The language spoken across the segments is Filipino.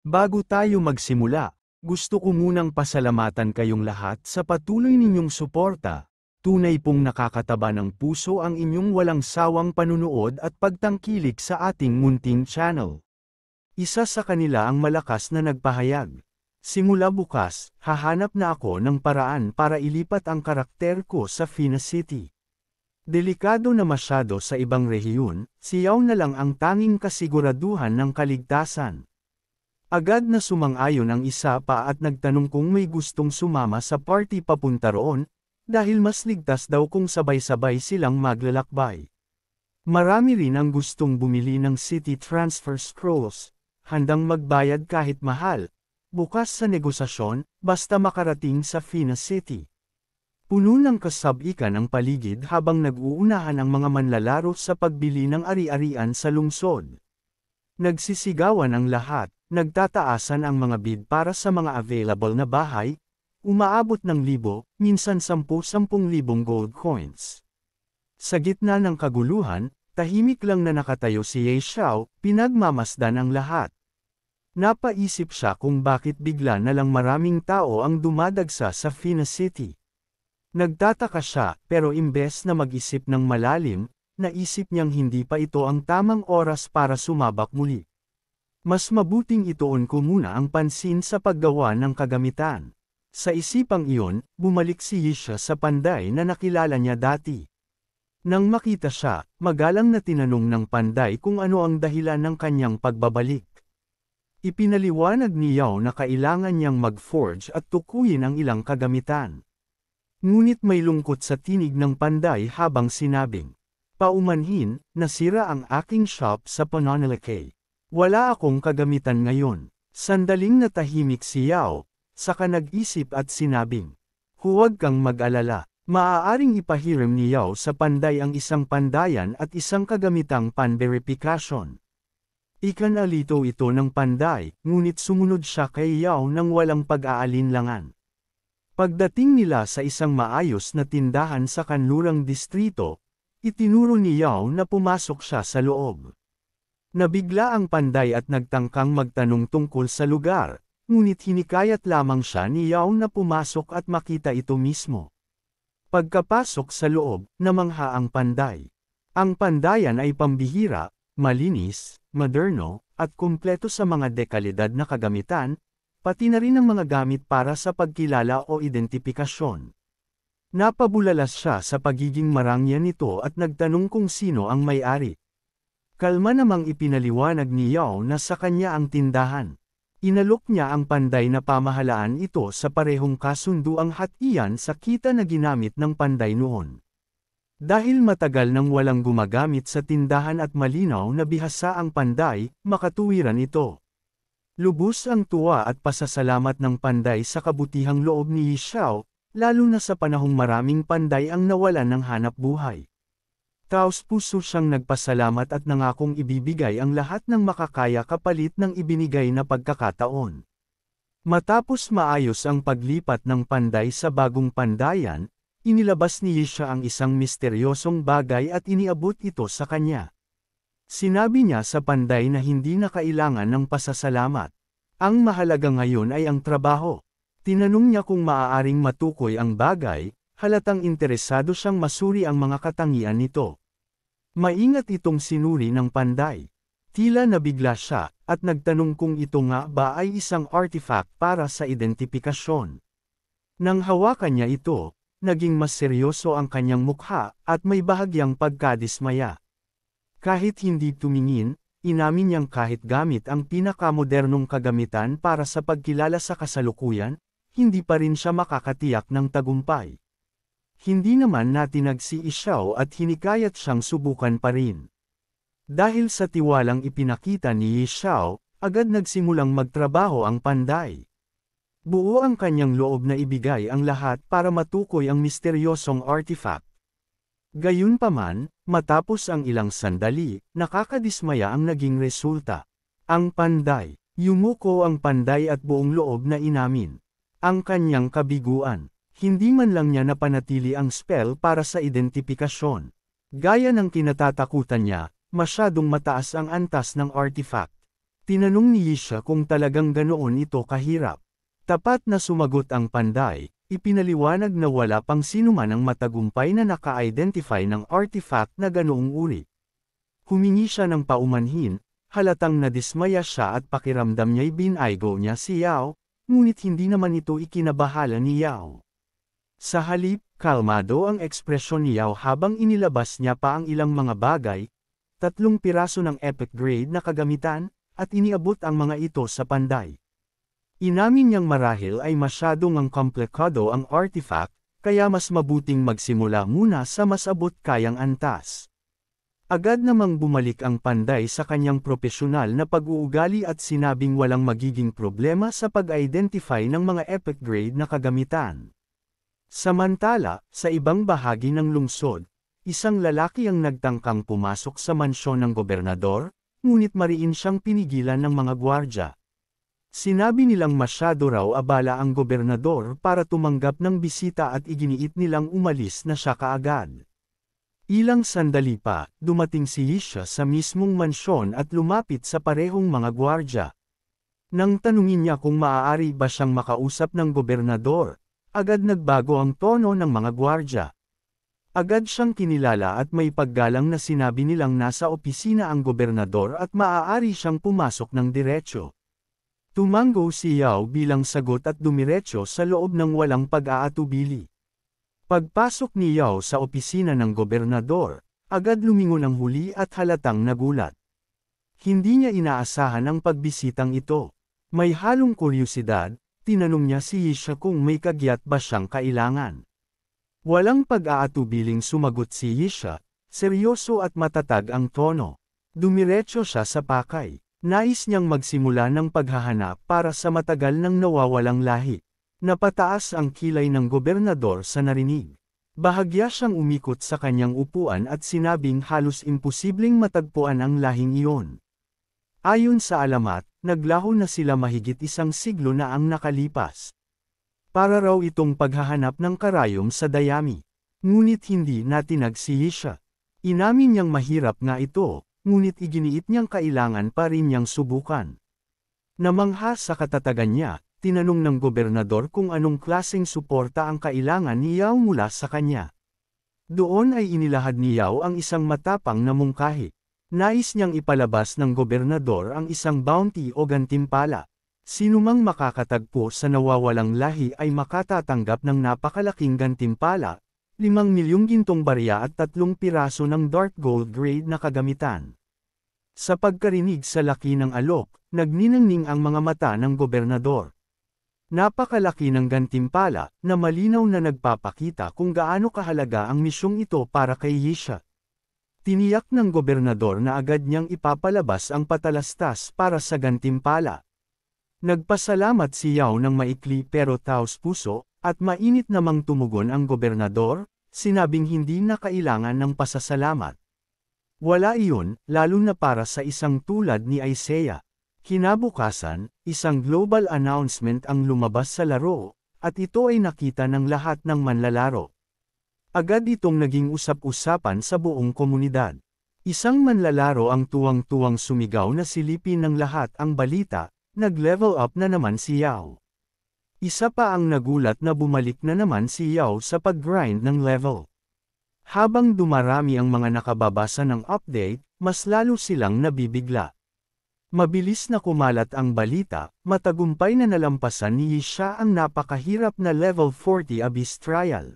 Bago tayo magsimula, gusto ko munang pasalamatan kayong lahat sa patuloy ninyong suporta. Tunay pong nakakataba ng puso ang inyong walang sawang panunood at pagtangkilik sa ating munting channel. Isa sa kanila ang malakas na nagpahayag. Simula bukas, hahanap na ako ng paraan para ilipat ang karakter ko sa Fina City. Delikado na masyado sa ibang rehiyon, siyaw na lang ang tanging kasiguraduhan ng kaligtasan. Agad na sumang-ayon ang isa pa at nagtanong kung may gustong sumama sa party papunta roon, dahil mas ligtas daw kung sabay-sabay silang maglalakbay. Marami rin ang gustong bumili ng City Transfer Scrolls, handang magbayad kahit mahal, bukas sa negosasyon, basta makarating sa Fina City. Puno ng kasab-ikan ang paligid habang nag-uunahan ang mga manlalaro sa pagbili ng ari-arian sa lungsod. Nagsisigawan ang lahat, nagtataasan ang mga bid para sa mga available na bahay, umaabot ng libo, minsan 10,000 gold coins. Sa gitna ng kaguluhan, tahimik lang na nakatayo si Ye Xiao, pinagmamasdan ang lahat. Napaisip siya kung bakit bigla na lang maraming tao ang dumadagsa sa Fina City. Nagtataka siya, pero imbes na mag-isip ng malalim, naisip niyang hindi pa ito ang tamang oras para sumabak muli. Mas mabuting ituon ko muna ang pansin sa paggawa ng kagamitan. Sa isipang iyon, bumalik si Yisha sa panday na nakilala niya dati. Nang makita siya, magalang na tinanong ng panday kung ano ang dahilan ng kanyang pagbabalik. Ipinaliwanag ni Yao na kailangan niyang mag-forge at tukuyin ang ilang kagamitan. Ngunit may lungkot sa tinig ng panday habang sinabing, "Paumanhin, nasira ang aking shop sa Pananalakay. Wala akong kagamitan ngayon." Sandaling natahimik si Yao, saka nag-isip at sinabing, "Huwag kang mag-alala, maaaring ipahiram ni Yao sa panday ang isang pandayan at isang kagamitang pan-verification." Ikanalito ito ng panday, ngunit sumunod siya kay Yao nang walang pag-aalinlangan. Pagdating nila sa isang maayos na tindahan sa kanlurang distrito, itinuro ni Yao na pumasok siya sa loob. Nabigla ang panday at nagtangkang magtanong tungkol sa lugar, ngunit hinikayat lamang siya ni Yao na pumasok at makita ito mismo. Pagkapasok sa loob, namangha ang panday. Ang pandayan ay pambihira, malinis, moderno, at kumpleto sa mga dekalidad na kagamitan, pati na rin ang mga gamit para sa pagkilala o identifikasyon. Napabulalas siya sa pagiging marangya nito at nagtanong kung sino ang may-ari. Kalma namang ipinaliwanag ni Yao na sa kanya ang tindahan. Inalok niya ang panday na pamahalaan ito sa parehong kasunduang hatian sa kita na ginamit ng panday noon. Dahil matagal nang walang gumagamit sa tindahan at malinaw na bihasa ang panday, makatuwiran ito. Lubos ang tuwa at pasasalamat ng panday sa kabutihang loob ni Ye Xiao, lalo na sa panahong maraming panday ang nawalan ng hanap buhay. Taos-puso siyang nagpasalamat at nangakong ibibigay ang lahat ng makakaya kapalit ng ibinigay na pagkakataon. Matapos maayos ang paglipat ng panday sa bagong pandayan, inilabas ni Yisha ang isang misteryosong bagay at iniabot ito sa kanya. Sinabi niya sa panday na hindi na kailangan ng pasasalamat. Ang mahalaga ngayon ay ang trabaho. Tinanong niya kung maaaring matukoy ang bagay, halatang interesado siyang masuri ang mga katangian nito. Maingat itong sinuri ng panday. Tila nabigla siya, at nagtanong kung ito nga ba ay isang artifact para sa identifikasyon. Nang hawakan niya ito, naging mas seryoso ang kanyang mukha, at may bahagyang pagkadismaya. Kahit hindi tumingin, inamin niyang kahit gamit ang pinakamodernong kagamitan para sa pagkilala sa kasalukuyan, hindi pa rin siya makakatiyak ng tagumpay. Hindi naman natinag si Ye Xiao at hinikayat siyang subukan pa rin. Dahil sa tiwalang ipinakita ni Ye Xiao, agad nagsimulang magtrabaho ang panday. Buo ang kanyang loob na ibigay ang lahat para matukoy ang misteryosong artifact. Gayunpaman, matapos ang ilang sandali, nakakadismaya ang naging resulta. Ang panday. Yumuko ang panday at buong loob na inamin ang kanyang kabiguan. Hindi man lang niya napanatili ang spell para sa identifikasyon. Gaya ng kinatatakutan niya, masyadong mataas ang antas ng artifact. Tinanong ni Yisha kung talagang ganoon ito kahirap. Tapat na sumagot ang panday, ipinaliwanag na wala pang sinuman ang matagumpay na naka-identify ng artifact na ganoong uri. Humingi siya ng paumanhin, halatang nadismaya siya at pakiramdam niya'y binaygo niya si Yao, ngunit hindi naman ito ikinabahala ni Yao. Sa halip, kalmado ang ekspresyon ni Yao habang inilabas niya pa ang ilang mga bagay, 3 piraso ng epic grade na kagamitan, at iniabot ang mga ito sa panday. Inamin niyang marahil ay masyadong ang komplikado ang artifact, kaya mas mabuting magsimula muna sa mas abot kayang antas. Agad namang bumalik ang panday sa kanyang propesyonal na pag-uugali at sinabing walang magiging problema sa pag-identify ng mga epic grade na kagamitan. Samantala, sa ibang bahagi ng lungsod, isang lalaki ang nagtangkang pumasok sa mansyon ng gobernador, ngunit mariin siyang pinigilan ng mga gwardya. Sinabi nilang masyado raw abala ang gobernador para tumanggap ng bisita at iginiit nilang umalis na siya kaagad. Ilang sandali pa, dumating si Yisha sa mismong mansyon at lumapit sa parehong mga gwardya. Nang tanungin niya kung maaari ba siyang makausap ng gobernador, agad nagbago ang tono ng mga gwardya. Agad siyang kinilala at may paggalang na sinabi nilang nasa opisina ang gobernador at maaari siyang pumasok ng diretsyo. Tumango si Yao bilang sagot at dumiretso sa loob ng walang pag-aatubili. Pagpasok ni Yao sa opisina ng gobernador, agad lumingon ang huli at halatang nagulat. Hindi niya inaasahan ang pagbisitang ito. May halong kuryosidad, tinanong niya si Yisha kung may kagyat ba siyang kailangan. Walang pag-aatubiling sumagot si Yisha, seryoso at matatag ang tono. Dumiretso siya sa pakay. Nais niyang magsimula ng paghahanap para sa matagal nang nawawalang lahi. Napataas ang kilay ng gobernador sa narinig. Bahagya siyang umikot sa kanyang upuan at sinabing halos imposibleng matagpuan ang lahing iyon. Ayon sa alamat, naglaho na sila mahigit 1 siglo na ang nakalipas. Para raw itong paghahanap ng karayom sa dayami. Ngunit hindi natinag si Yisha. Inamin niyang mahirap nga ito, ngunit iginiit niyang kailangan pa rin niyang subukan. Namangha sa katatagan niya, tinanong ng gobernador kung anong klaseng suporta ang kailangan ni Yao mula sa kanya. Doon ay inilahad ni Yao ang isang matapang na mungkahi. Nais niyang ipalabas ng gobernador ang isang bounty o gantimpala. Sinumang makakatagpo sa nawawalang lahi ay makatatanggap ng napakalaking gantimpala, 5 milyong gintong barya at 3 piraso ng dark gold grade na kagamitan. Sa pagkarinig sa laki ng alok, nagniningning ang mga mata ng gobernador. Napakalaki ng gantimpala, na malinaw na nagpapakita kung gaano kahalaga ang misyong ito para kay Yisha. Tiniyak ng gobernador na agad niyang ipapalabas ang patalastas para sa gantimpala. Nagpasalamat si Yao ng maikli pero taos puso, at mainit namang tumugon ang gobernador, sinabing hindi na kailangan ng pasasalamat. Wala iyon, lalo na para sa isang tulad ni Isaiah. Kinabukasan, isang global announcement ang lumabas sa laro, at ito ay nakita ng lahat ng manlalaro. Agad itong naging usap-usapan sa buong komunidad. Isang manlalaro ang tuwang-tuwang sumigaw na silipin ng lahat ang balita, nag-level up na naman si Yao. Isa pa ang nagulat na bumalik na naman si Yao sa pag-grind ng level. Habang dumarami ang mga nakababasa ng update, mas lalo silang nabibigla. Mabilis na kumalat ang balita, matagumpay na nalampasan ni Yisha ang napakahirap na level 40 Abyss Trial.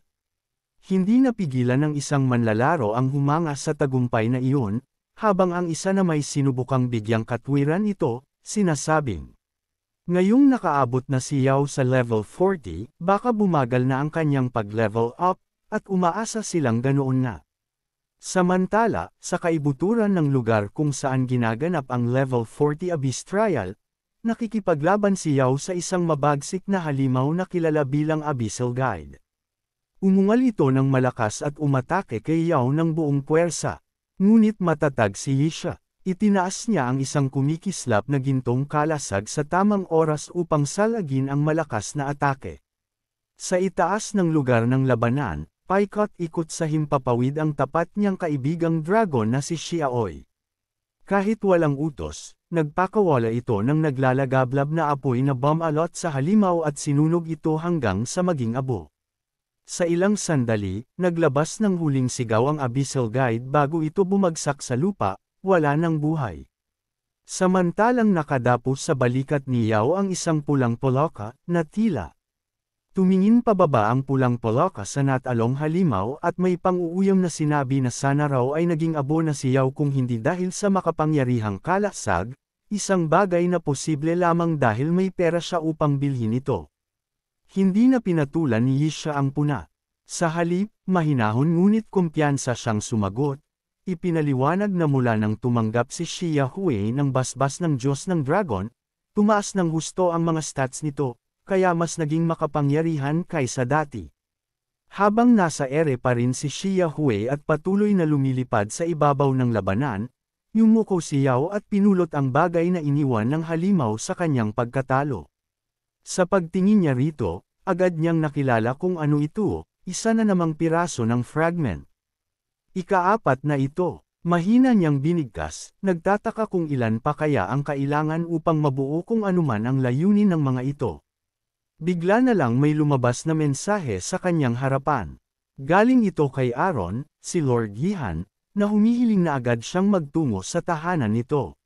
Hindi napigilan ng isang manlalaro ang humanga sa tagumpay na iyon, habang ang isa na may sinubukang bigyang katwiran ito, sinasabing, ngayong nakaabot na si Yao sa level 40, baka bumagal na ang kanyang pag-level up, at umaasa silang ganoon nga. Samantala, sa kaibuturan ng lugar kung saan ginaganap ang level 40 Abyss Trial, nakikipaglaban si Yao sa isang mabagsik na halimaw na kilala bilang Abyssal Guide. Umungal ito ng malakas at umatake kay Yao ng buong puwersa. Ngunit matatag si Yisha. Itinaas niya ang isang kumikislap na gintong kalasag sa tamang oras upang salagin ang malakas na atake. Sa itaas ng lugar ng labanan, paikot-ikot sa himpapawid ang tapat niyang kaibigang dragon na si Xiaoy. Kahit walang utos, nagpakawala ito ng naglalagablab na apoy na bumalot sa halimaw at sinunog ito hanggang sa maging abo. Sa ilang sandali, naglabas ng huling sigaw ang Abyssal Guide bago ito bumagsak sa lupa, wala ng buhay. Samantalang nakadapo sa balikat ni Yao ang isang pulang poloka, na tila. Tumingin pababa ang pulang poloka sa natalong halimaw at may pang-uuyam na sinabi na sana raw ay naging abo na si Yao kung hindi dahil sa makapangyarihang kalasag, isang bagay na posible lamang dahil may pera siya upang bilhin ito. Hindi na pinatulan ni Yisha ang puna. Sa halip, mahinahon ngunit kumpiyansa siyang sumagot. Ipinaliwanag na mula nang tumanggap si Xia Hui ng basbas ng Diyos ng Dragon, tumaas ng husto ang mga stats nito, kaya mas naging makapangyarihan kaysa dati. Habang nasa ere pa rin si Xia Hui at patuloy na lumilipad sa ibabaw ng labanan, yumuko si Yao at pinulot ang bagay na iniwan ng halimaw sa kanyang pagkatalo. Sa pagtingin niya rito, agad niyang nakilala kung ano ito, isa na namang piraso ng fragment. Ika-4 na ito, mahina niyang binigkas, nagtataka kung ilan pa kaya ang kailangan upang mabuo kung anuman ang layunin ng mga ito. Bigla na lang may lumabas na mensahe sa kanyang harapan. Galing ito kay Aaron, si Lord Yihan, na humihiling na agad siyang magtungo sa tahanan nito.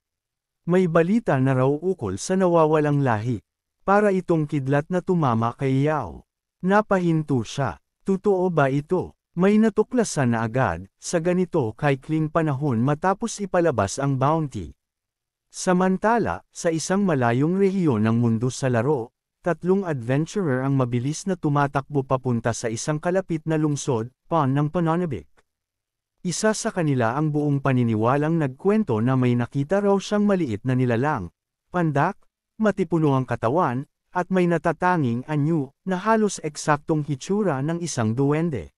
May balita na raw ukol sa nawawalang lahi. Para itong kidlat na tumama kay Yao. Napahinto siya. Totoo ba ito? May natuklasan na agad, sa ganito kaikling panahon matapos ipalabas ang bounty. Samantala, sa isang malayong rehiyon ng mundo sa laro, 3 adventurer ang mabilis na tumatakbo papunta sa isang kalapit na lungsod, Pon ng Pananabik. Isa sa kanila ang buong paniniwalang nagkwento na may nakita raw siyang maliit na nilalang, pandak, matipuno ang katawan, at may natatanging anyo, na halos eksaktong hitsura ng isang duwende.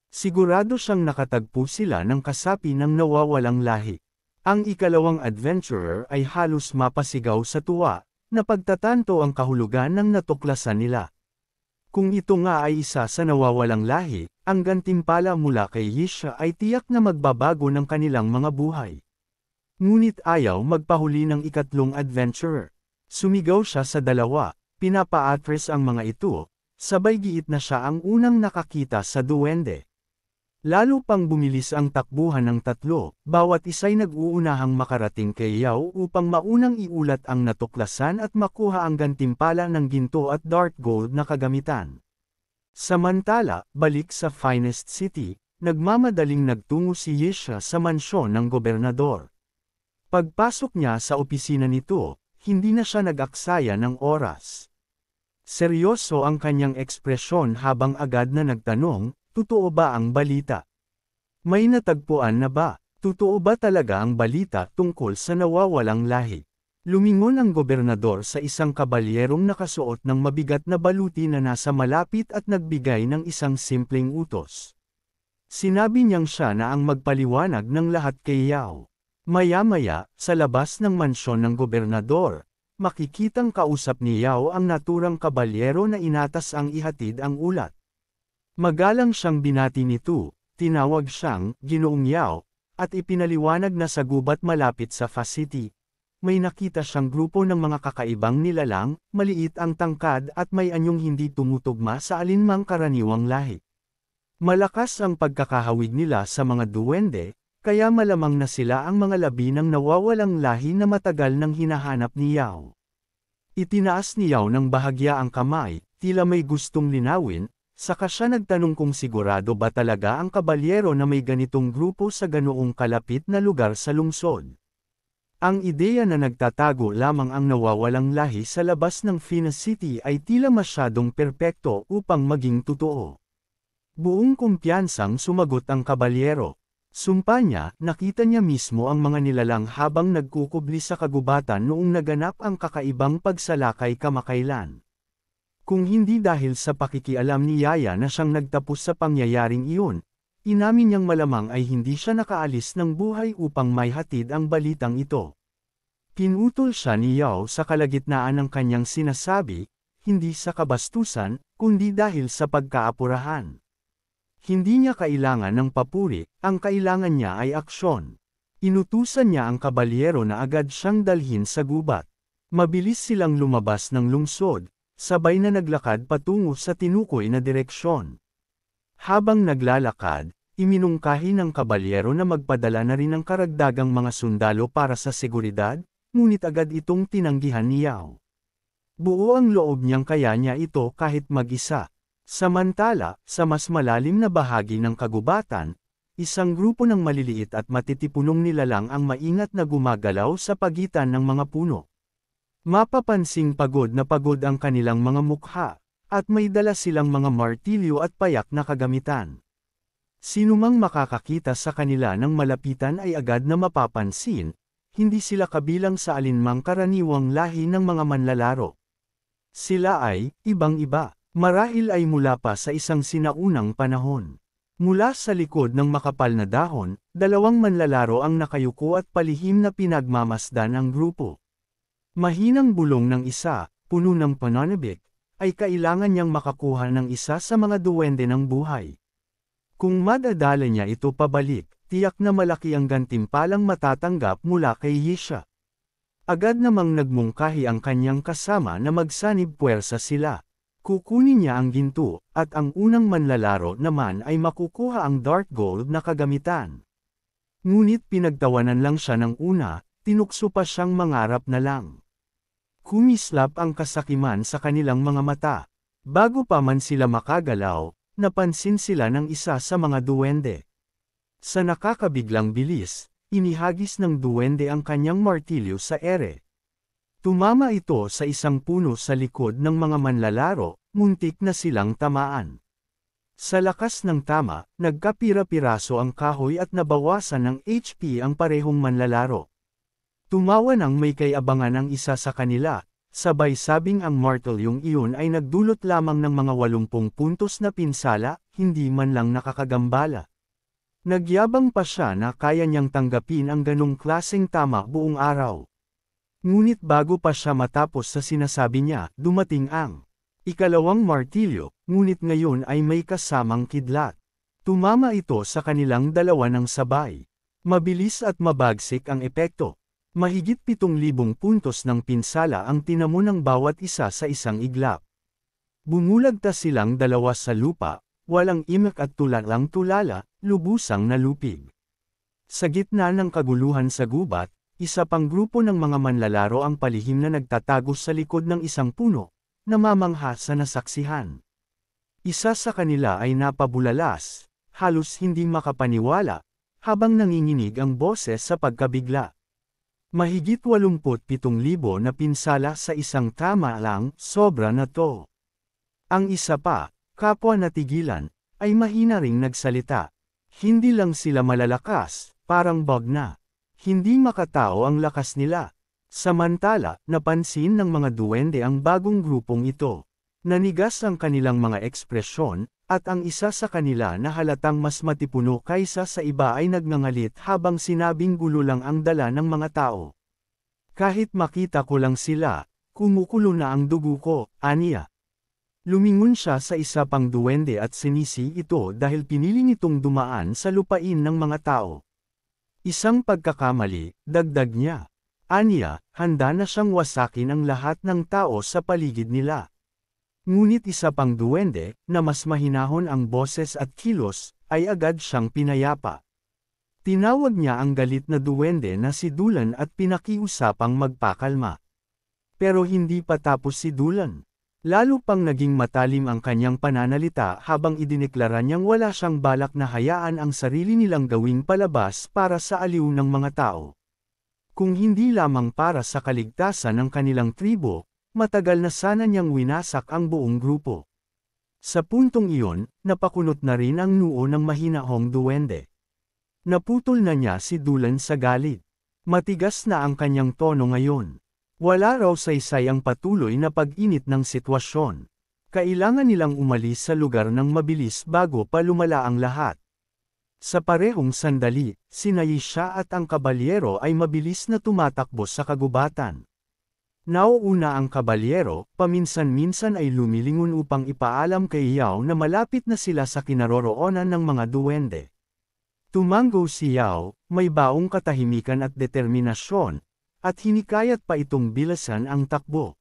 Sigurado siyang nakatagpo sila ng kasapi ng nawawalang lahi. Ang ikalawang adventurer ay halos mapasigaw sa tuwa, na pagtatanto ang kahulugan ng natuklasan nila. Kung ito nga ay isa sa nawawalang lahi, ang gantimpala mula kay Yisha ay tiyak na magbabago ng kanilang mga buhay. Ngunit ayaw magpahuli ng ikatlong adventurer. Sumigaw siya sa dalawa, pinapa-address ang mga ito, sabay giit na siya ang unang nakakita sa duwende. Lalo pang bumilis ang takbuhan ng 3, bawat isa'y nag-uunahang makarating kay Yao upang maunang iulat ang natuklasan at makuha ang gantimpala ng ginto at dark gold na kagamitan. Samantala, balik sa Finest City, nagmamadaling nagtungo si Yisha sa mansyon ng gobernador. Pagpasok niya sa opisina nito, hindi na siya nag-aksaya ng oras. Seryoso ang kanyang ekspresyon habang agad na nagtanong, totoo ba ang balita? May natagpuan na ba? Totoo ba talaga ang balita tungkol sa nawawalang lahi? Lumingon ang gobernador sa isang kabalyerong nakasuot ng mabigat na baluti na nasa malapit at nagbigay ng isang simpleng utos. Sinabi niyang siya na ang magpaliwanag ng lahat kay Yao. Maya-maya, sa labas ng mansyon ng gobernador, makikitang kausap ni Yao ang naturang kabalyero na inatas ang ihatid ang ulat. Magalang siyang binati nito, tinawag siyang Ginoong Yao, at ipinaliwanag na sa gubat malapit sa Fa City. May nakita siyang grupo ng mga kakaibang nilalang, maliit ang tangkad at may anyong hindi tumutugma sa alinmang karaniwang lahi. Malakas ang pagkakahawig nila sa mga duwende, kaya malamang na sila ang mga labi ng nawawalang lahi na matagal nang hinahanap ni Yao. Itinaas ni Yao ng bahagya ang kamay, tila may gustong linawin, saka siya nagtanong kung sigurado ba talaga ang kabalyero na may ganitong grupo sa ganoong kalapit na lugar sa lungsod. Ang ideya na nagtatago lamang ang nawawalang lahi sa labas ng Fina City ay tila masyadong perpekto upang maging totoo. Buong kumpiyansang sumagot ang kabalyero. Sumpa niya, nakita niya mismo ang mga nilalang habang nagkukubli sa kagubatan noong naganap ang kakaibang pagsalakay kamakailan. Kung hindi dahil sa pakikialam ni Yaya na siyang nagtapos sa pangyayaring iyon, inamin niyang malamang ay hindi siya nakaalis ng buhay upang may hatid ang balitang ito. Pinutol siya ni Yao sa kalagitnaan ng kanyang sinasabi, hindi sa kabastusan, kundi dahil sa pagkaapurahan. Hindi niya kailangan ng papuri, ang kailangan niya ay aksyon. Inutusan niya ang kabalyero na agad siyang dalhin sa gubat. Mabilis silang lumabas ng lungsod, sabay na naglakad patungo sa tinukoy na direksyon. Habang naglalakad, iminungkahi ng kabalyero na magpadala na rin ng karagdagang mga sundalo para sa seguridad, ngunit agad itong tinanggihan ni Yao. Buo ang loob niyang kaya niya ito kahit mag-isa. Samantala, sa mas malalim na bahagi ng kagubatan, isang grupo ng maliliit at matitipunong nilalang ang maingat na gumagalaw sa pagitan ng mga puno. Mapapansing pagod ang kanilang mga mukha, at may dala silang mga martilyo at payak na kagamitan. Sinumang makakakita sa kanila ng malapitan ay agad na mapapansin, hindi sila kabilang sa alinmang karaniwang lahi ng mga manlalaro. Sila ay, ibang-iba, marahil ay mula pa sa isang sinaunang panahon. Mula sa likod ng makapal na dahon, dalawang manlalaro ang nakayuko at palihim na pinagmamasdan ang grupo. Mahinang bulong ng isa, puno ng pananabik, ay kailangan niyang makakuha ng isa sa mga duwende ng buhay. Kung madadala niya ito pabalik, tiyak na malaki ang gantimpalang matatanggap mula kay Yisha. Agad namang nagmungkahi ang kanyang kasama na magsanib puwersa sila. Kukunin niya ang ginto, at ang unang manlalaro naman ay makukuha ang dark gold na kagamitan. Ngunit pinagtawanan lang siya ng una, tinukso pa siyang mangarap na lang. Kumislap ang kasakiman sa kanilang mga mata. Bago pa man sila makagalaw, napansin sila ng isa sa mga duwende. Sa nakakabiglang bilis, inihagis ng duwende ang kanyang martilyo sa ere. Tumama ito sa isang puno sa likod ng mga manlalaro, muntik na silang tamaan. Sa lakas ng tama, nagkapira-piraso ang kahoy at nabawasan ng HP ang parehong manlalaro. Tumawa nang may kayabangan ang isa sa kanila, sabay sabing ang martilyong iyon ay nagdulot lamang ng mga 80 puntos na pinsala, hindi man lang nakakagambala. Nagyabang pa siya na kaya niyang tanggapin ang ganong klaseng tama buong araw. Ngunit bago pa siya matapos sa sinasabi niya, dumating ang ikalawang martilyo, ngunit ngayon ay may kasamang kidlat. Tumama ito sa kanilang dalawa ng sabay. Mabilis at mabagsik ang epekto. Mahigit 7,000 puntos ng pinsala ang tinamo ng bawat isa sa isang iglap. Bumulagtas silang dalawa sa lupa, walang imak at tulalang-tulala, lubusang nalupig. Sa gitna ng kaguluhan sa gubat, isa pang grupo ng mga manlalaro ang palihim na nagtatago sa likod ng isang puno, namamangha sa nasaksihan. Isa sa kanila ay napabulalas, halos hindi makapaniwala, habang nanginginig ang boses sa pagkabigla. Mahigit 87,000 na pinsala sa isang tama lang, sobra na to. Ang isa pa, kapwa natigilan, ay mahina ring nagsalita. Hindi lang sila malalakas, parang bug na. Hindi makatao ang lakas nila. Samantala, napansin ng mga duwende ang bagong grupong ito. Nanigas ang kanilang mga ekspresyon, at ang isa sa kanila na halatang mas matipuno kaysa sa iba ay nagngangalit habang sinabing gulo lang ang dala ng mga tao. Kahit makita ko lang sila, kumukulo na ang dugo ko, aniya. Lumingon siya sa isa pang duwende at sinisi ito dahil pinili nitong dumaan sa lupain ng mga tao. Isang pagkakamali, dagdag niya. Aniya, handa na siyang wasakin ang lahat ng tao sa paligid nila. Ngunit isa pang duwende, na mas mahinahon ang boses at kilos, ay agad siyang pinayapa. Tinawag niya ang galit na duwende na si Dulan at pinakiusapang magpakalma. Pero hindi pa tapos si Dulan. Lalo pang naging matalim ang kanyang pananalita habang idineklara niyang wala siyang balak na hayaan ang sarili nilang gawing palabas para sa aliw ng mga tao. Kung hindi lamang para sa kaligtasan ng kanilang tribo, matagal na sana niyang winasak ang buong grupo. Sa puntong iyon, napakunot na rin ang noo ng mahinahong duwende. Naputol na niya si Dulan sa galit. Matigas na ang kanyang tono ngayon. Wala raw saysay ang patuloy na pag-init ng sitwasyon. Kailangan nilang umalis sa lugar ng mabilis bago pa lumala ang lahat. Sa parehong sandali, sina Yisha at ang kabalyero ay mabilis na tumatakbo sa kagubatan. Nauuna ang kabalyero, paminsan-minsan ay lumilingon upang ipaalam kay Yao na malapit na sila sa kinaroroonan ng mga duwende. Tumango si Yao, may baong katahimikan at determinasyon, at hinikayat pa itong bilasan ang takbo.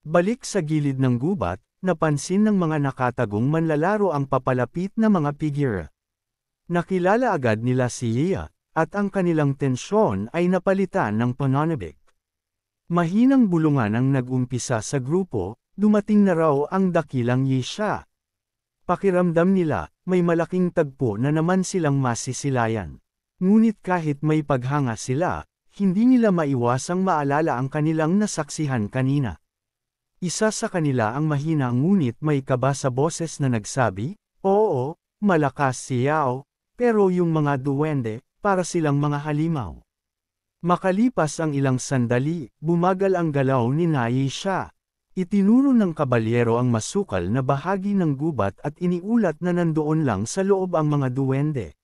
Balik sa gilid ng gubat, napansin ng mga nakatagong manlalaro ang papalapit na mga figure. Nakilala agad nila si Yea, at ang kanilang tensyon ay napalitan ng pananabik. Mahinang bulungan ang nag-umpisa sa grupo, dumating na raw ang dakilang Yisha. Pakiramdam nila, may malaking tagpo na naman silang masisilayan. Ngunit kahit may paghanga sila, hindi nila maiwasang maalala ang kanilang nasaksihan kanina. Isa sa kanila ang mahina ngunit may kaba sa boses na nagsabi, "Oo, malakas si Yao, pero yung mga duwende, para silang mga halimaw." Makalipas ang ilang sandali, bumagal ang galaw ni Yisha. Itinuro ng kabalyero ang masukal na bahagi ng gubat at iniulat na nandoon lang sa loob ang mga duwende.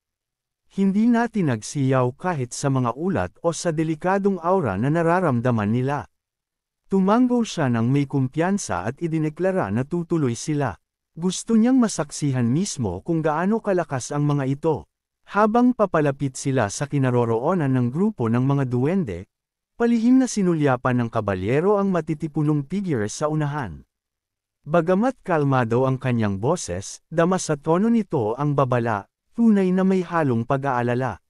Hindi natin nagsiyaw kahit sa mga ulat o sa delikadong aura na nararamdaman nila. Tumango siya ng may kumpiyansa at idineklara na tutuloy sila. Gusto niyang masaksihan mismo kung gaano kalakas ang mga ito. Habang papalapit sila sa kinaroroonan ng grupo ng mga duwende, palihim na sinulyapan ng kabalyero ang matitipunong figure sa unahan. Bagamat kalmado ang kanyang boses, dama sa tono nito ang babala, tunay na may halong pag-aalala.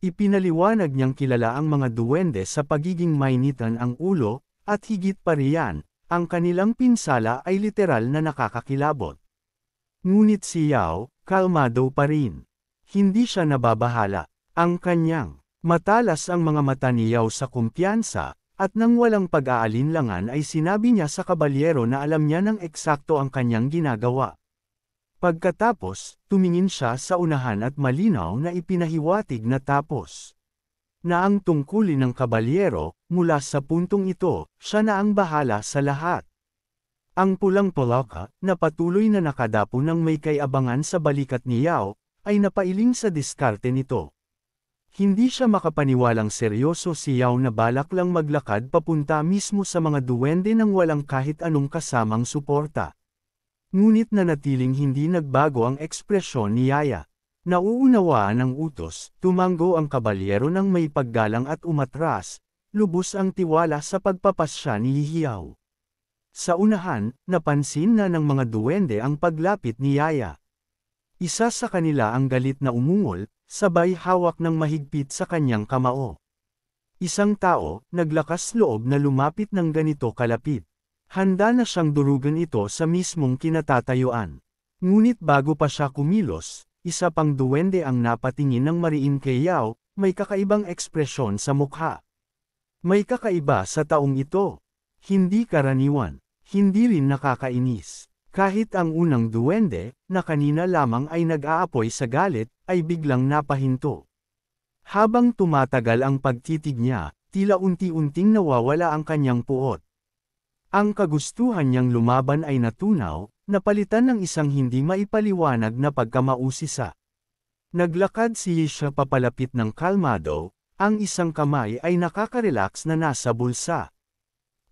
Ipinaliwanag niyang kilala ang mga duwende sa pagiging mainitan ang ulo, at higit pa riyan, ang kanilang pinsala ay literal na nakakakilabot. Ngunit si Yao, kalmado pa rin. Hindi siya nababahala. Ang kanyang matalas ang mga mata ni Yao sa kumpiyansa, at nang walang pag-aalinlangan ay sinabi niya sa kabalyero na alam niya ng eksakto ang kanyang ginagawa. Pagkatapos, tumingin siya sa unahan at malinaw na ipinahiwatig na tapos na ang tungkulin ng kabalyero, mula sa puntong ito, siya na ang bahala sa lahat. Ang pulang polaka, na patuloy na nakadapo ng may kayabangan sa balikat ni Yao, ay napailing sa diskarte nito. Hindi siya makapaniwalang seryoso si Yao na balak lang maglakad papunta mismo sa mga duwende nang walang kahit anong kasamang suporta. Ngunit nanatiling hindi nagbago ang ekspresyon ni Yaya. Nauunawaan ang utos, tumango ang kabalyero ng may paggalang at umatras, lubos ang tiwala sa pagpapasya ni Yao. Sa unahan, napansin na ng mga duwende ang paglapit ni Yaya. Isa sa kanila ang galit na umungol, sabay hawak ng mahigpit sa kanyang kamao. Isang tao, naglakas loob na lumapit ng ganito kalapit. Handa na siyang durugan ito sa mismong kinatatayuan. Ngunit bago pa siya kumilos, isa pang duwende ang napatingin ng mariin kay Yao, may kakaibang ekspresyon sa mukha. May kakaiba sa taong ito. Hindi karaniwan, hindi rin nakakainis. Kahit ang unang duwende, na kanina lamang ay nag-aapoy sa galit, ay biglang napahinto. Habang tumatagal ang pagtitig niya, tila unti-unting nawawala ang kanyang puot. Ang kagustuhan niyang lumaban ay natunaw, napalitan ng isang hindi maipaliwanag na pagkamausisa. Naglakad si Yisha papalapit ng kalmado, ang isang kamay ay nakaka-relax na nasa bulsa.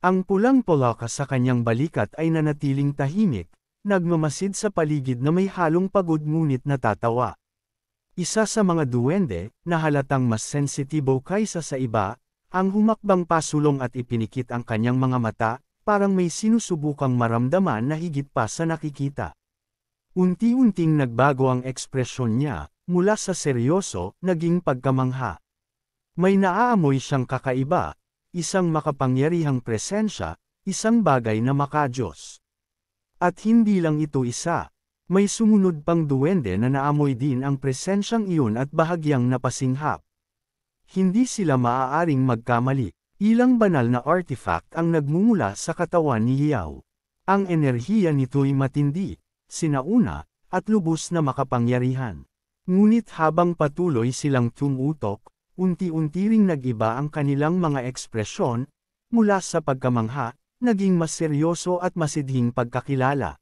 Ang pulang polaka sa kanyang balikat ay nanatiling tahimik, nagmamasid sa paligid na may halong pagod ngunit natatawa. Isa sa mga duwende, na halatang mas sensitibo kaysa sa iba, ang humakbang pasulong at ipinikit ang kanyang mga mata, parang may sinusubukang maramdaman na higit pa sa nakikita. Unti-unting nagbago ang ekspresyon niya, mula sa seryoso, naging pagkamangha. May naaamoy siyang kakaiba, isang makapangyarihang presensya, isang bagay na makadiyos. At hindi lang ito isa, may sumunod pang duwende na naamoy din ang presensyang iyon at bahagyang napasinghap. Hindi sila maaaring magkamali. Ilang banal na artifact ang nagmumula sa katawan ni Yao. Ang enerhiya nito'y matindi, sinauna, at lubos na makapangyarihan. Ngunit habang patuloy silang tumutok, unti-unti ring nag-iba ang kanilang mga ekspresyon, mula sa pagkamangha, naging mas seryoso at masidhing pagkakilala.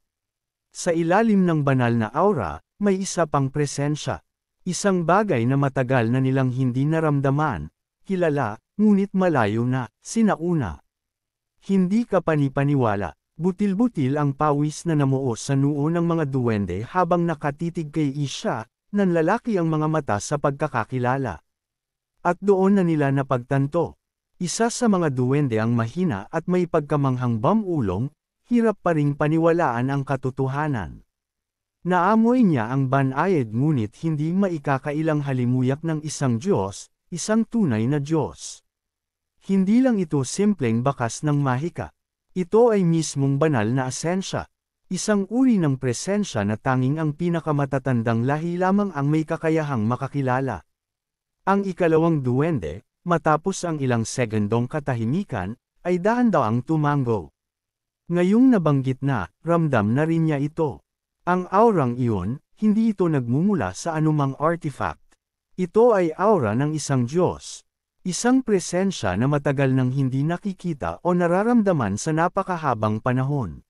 Sa ilalim ng banal na aura, may isa pang presensya. Isang bagay na matagal na nilang hindi naramdaman, kilala, ngunit malayo na, sinauna. Hindi ka panipaniwala, butil-butil ang pawis na namuo sa noo ng mga duwende habang nakatitig kay Isha, nanlalaki ang mga mata sa pagkakakilala. At doon na nila napagtanto. Isa sa mga duwende ang mahina at may pagkamanghang bamulong, hirap pa ring paniwalaan ang katotohanan. Naamoy niya ang banayad ngunit hindi maikakailang halimuyak ng isang Diyos, isang tunay na Diyos. Hindi lang ito simpleng bakas ng mahika. Ito ay mismong banal na asensya. Isang uri ng presensya na tanging ang pinakamatatandang lahi lamang ang may kakayahang makakilala. Ang ikalawang duwende, matapos ang ilang segundong katahimikan, ay dahan-daang tumango. Ngayong nabanggit na, ramdam na rin niya ito. Ang aurang iyon, hindi ito nagmumula sa anumang artifact. Ito ay aura ng isang Diyos. Isang presensya na matagal nang hindi nakikita o nararamdaman sa napakahabang panahon.